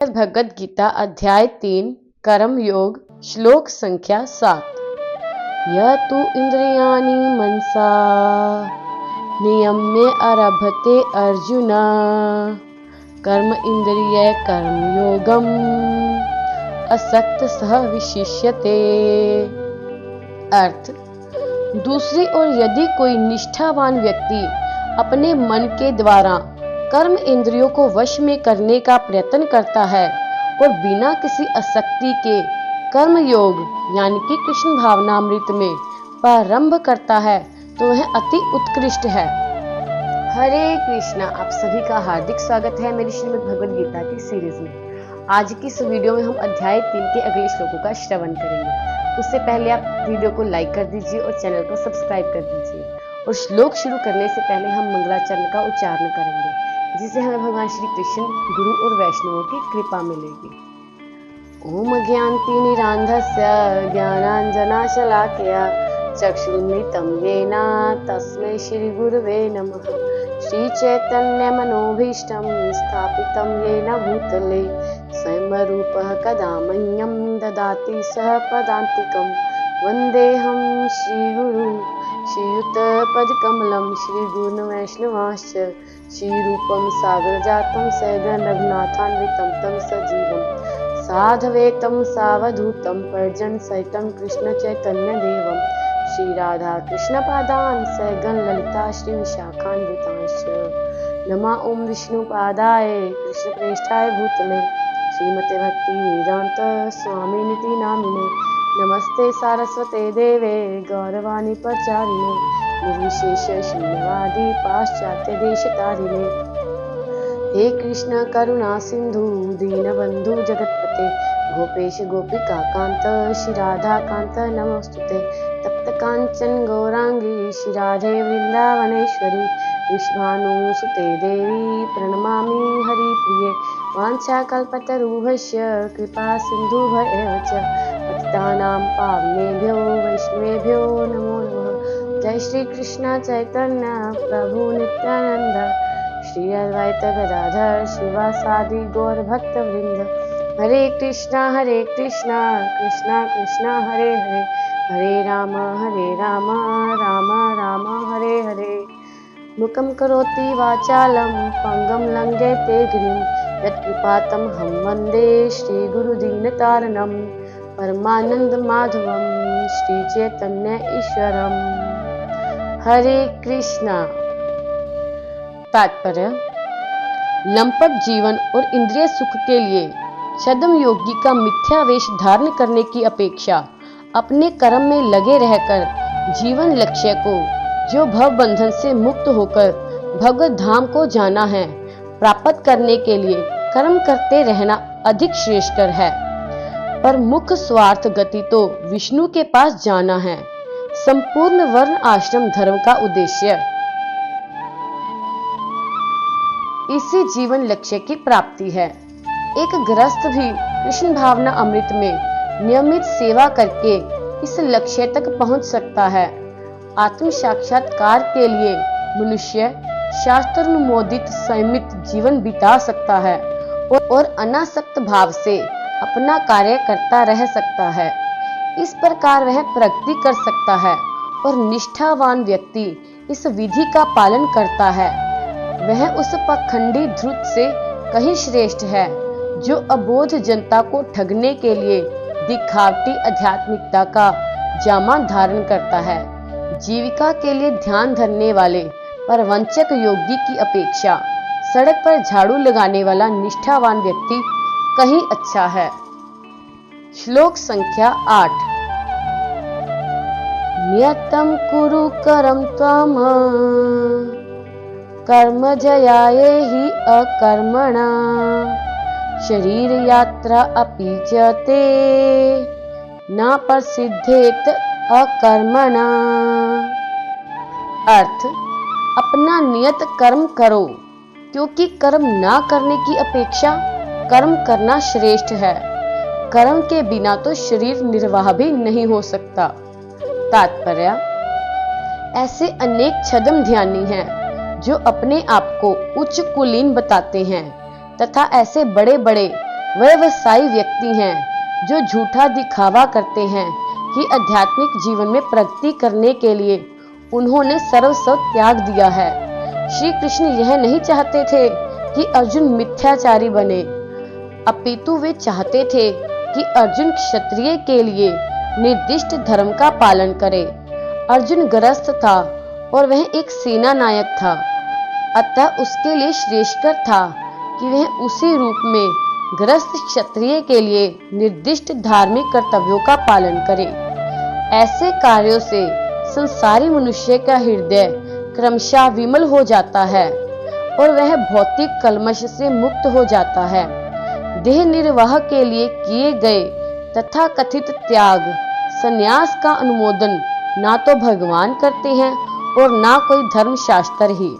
भगवद गीता अध्याय 3 कर्म योग श्लोक संख्या 7। यह तु इंद्रियाणि मनसा नियम्य आरभते अर्जुन कर्म इंद्रिय कर्म योगम असक्त सह विशिष्यते। अर्थ, दूसरी ओर यदि कोई निष्ठावान व्यक्ति अपने मन के द्वारा कर्म इंद्रियों को वश में करने का प्रयत्न करता है और बिना किसी आसक्ति के कर्म योग यानी कि कृष्ण भावनामृत में प्रारंभ करता है तो वह अति उत्कृष्ट है। हरे कृष्णा, आप सभी का हार्दिक स्वागत है मेरी श्रीमद् भगवद गीता की सीरीज में। आज की इस वीडियो में हम अध्याय 3 के अगले श्लोकों का श्रवण करेंगे। उससे पहले आप वीडियो को लाइक कर दीजिए और चैनल को सब्सक्राइब कर दीजिए। और श्लोक शुरू करने से पहले हम मंगलाचरण का उच्चारण करेंगे, जिससे हमें भगवान श्री कृष्ण, गुरु और वैष्णवों की कृपा मिलेगी। ओम ज्ञानतिमिरान्धस्य ज्ञानाञ्जनशलाकया चक्षुरुन्मिलितं येन तस्मै श्री गुरवे नमः। श्री चैतन्यमनोभीष्टं स्थापितं येन भूतले स्वयं रूपः कदा मह्यं ददाति सः पदान्तिकं। वन्देऽहं श्रीगुरु श्रीयुतपदकमलं श्रीगुरुन् वैष्णवांश्च श्रीरूपं सागरजातं सहगण रघुनाथान्वितं तं सजीवं साधवेतं सावधूतं पर्जन सहितं कृष्ण चैतन्यदेवं श्रीराधा कृष्णपादान् सहगण ललिता श्री विशाखान्वितांश्च। नमः ओं विष्णुपादाय कृष्णप्रेष्ठाय भूतले श्रीमते भक्ति वेदांत स्वामिनिति नामिने। नमस्ते सारस्वते देवे गौरवाणी प्रचारिणे निर्विशेष शून्यवादी पाश्चात्य देशतारिणे। हे कृष्ण करुणा सिंधु दीनबंधु जगतपते गोपेश गोपिका कांत श्री राधा कांत नमोस्तुते। तप्त कांचन गौरांगी श्री राधे वृंदावनेश्वरी विश्वानुसुते देवी प्रणमामि हरिप्रिये। वाञ्छाकल्पतरुभ्यश्च कृपा सिन्धुभ्येव च पतितानां पावनेभ्यो वैष्णवेभ्यो नमो नमः। जय श्री कृष्ण चैतन्य प्रभु नित्यानंद श्री अद्वैत गदाधर शिवासादि गौर भक्त वृंद। हरे कृष्णा कृष्णा कृष्णा हरे हरे हरे राम राम राम हरे हरे। मुखं करोति वाचालं पंगं लंघयते गिरिं यत्कृपातमहं वन्दे श्रीगुरुदीनतारिणं परमानंद माधवं श्री चैतन्य ईश्वरम। हरे कृष्णा। तात्पर्य, लंपट जीवन और इंद्रिय सुख के लिए छद्म योगी का मिथ्या वेश धारण करने की अपेक्षा अपने कर्म में लगे रहकर जीवन लक्ष्य को, जो भव बंधन से मुक्त होकर भगवत धाम को जाना है, प्राप्त करने के लिए कर्म करते रहना अधिक श्रेष्ठ है। पर मुख्य स्वार्थ गति तो विष्णु के पास जाना है। संपूर्ण वर्ण आश्रम धर्म का उद्देश्य इसी जीवन लक्ष्य की प्राप्ति है। एक गृहस्थ भी कृष्ण भावना अमृत में नियमित सेवा करके इस लक्ष्य तक पहुंच सकता है। आत्म साक्षात्कार के लिए मनुष्य शास्त्र अनुमोदित संयमित जीवन बिता सकता है और अनासक्त भाव से अपना कार्य करता रह सकता है। इस प्रकार वह प्रगति कर सकता है और निष्ठावान व्यक्ति इस विधि का पालन करता है। वह उस पखंडी ध्रुत से कहीं श्रेष्ठ है जो अबोध जनता को ठगने के लिए दिखावटी आध्यात्मिकता का जामा धारण करता है। जीविका के लिए ध्यान धरने वाले पर वंचक योगी की अपेक्षा सड़क पर झाड़ू लगाने वाला निष्ठावान व्यक्ति कहीं अच्छा है। श्लोक संख्या 8। नियतं कुरु कर्म त्वम् कर्म जयाये हि अकर्मणा शरीर यात्रा अपि च ते न प्रसिद्धेत अकर्मणा। अर्थ, अपना नियत कर्म करो, क्योंकि कर्म ना करने की अपेक्षा कर्म करना श्रेष्ठ है। कर्म के बिना तो शरीर निर्वाह भी नहीं हो सकता। तात्पर्य, ऐसे अनेक छद्म ध्यानी हैं जो अपने आप को उच्च कुलीन बताते हैं तथा ऐसे बड़े बड़े वह वसाई व्यक्ति हैं जो झूठा दिखावा करते हैं कि आध्यात्मिक जीवन में प्रगति करने के लिए उन्होंने सर्वस्व त्याग दिया है। श्री कृष्ण यह नहीं चाहते थे कि अर्जुन मिथ्याचारी बने, अपितु वे चाहते थे कि अर्जुन क्षत्रिय के लिए निर्दिष्ट धर्म का पालन करे। अर्जुन गृहस्थ था और वह एक सेना नायक था, अतः उसके लिए श्रेष्ठकर था कि वह उसी रूप में गृहस्थ क्षत्रिय के लिए निर्दिष्ट धार्मिक कर्तव्यों का पालन करे। ऐसे कार्यों से संसारी मनुष्य का हृदय क्रमशः विमल हो जाता है और वह भौतिक कलमश से मुक्त हो जाता है। देह निर्वाह के लिए किए गए तथा कथित त्याग संन्यास का अनुमोदन ना तो भगवान करते हैं और ना कोई धर्मशास्त्र ही।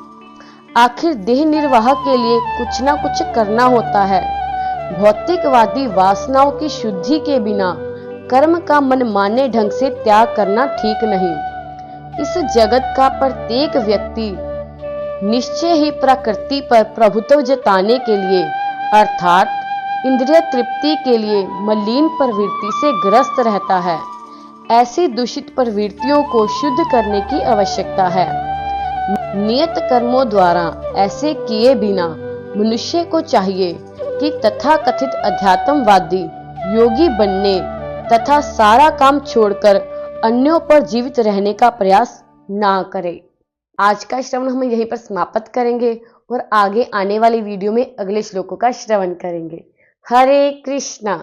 आखिर देह निर्वाह के लिए कुछ ना कुछ करना होता है। भौतिकवादी वासनाओं की शुद्धि के बिना कर्म का मनमाने ढंग से त्याग करना ठीक नहीं। इस जगत का प्रत्येक व्यक्ति निश्चय ही प्रकृति पर प्रभुत्व जताने के लिए अर्थात इंद्रिय तृप्ति के लिए मलिन प्रवृत्ति से ग्रस्त रहता है। ऐसी दूषित प्रवृत्तियों को शुद्ध करने की आवश्यकता है। नियत कर्मों द्वारा ऐसे किए बिना मनुष्य को चाहिए कि तथाकथित अध्यात्मवादी योगी बनने तथा सारा काम छोड़कर अन्यों पर जीवित रहने का प्रयास ना करे। आज का श्रवण हम यहीं पर समाप्त करेंगे और आगे आने वाली वीडियो में अगले श्लोकों का श्रवण करेंगे। हरे कृष्णा।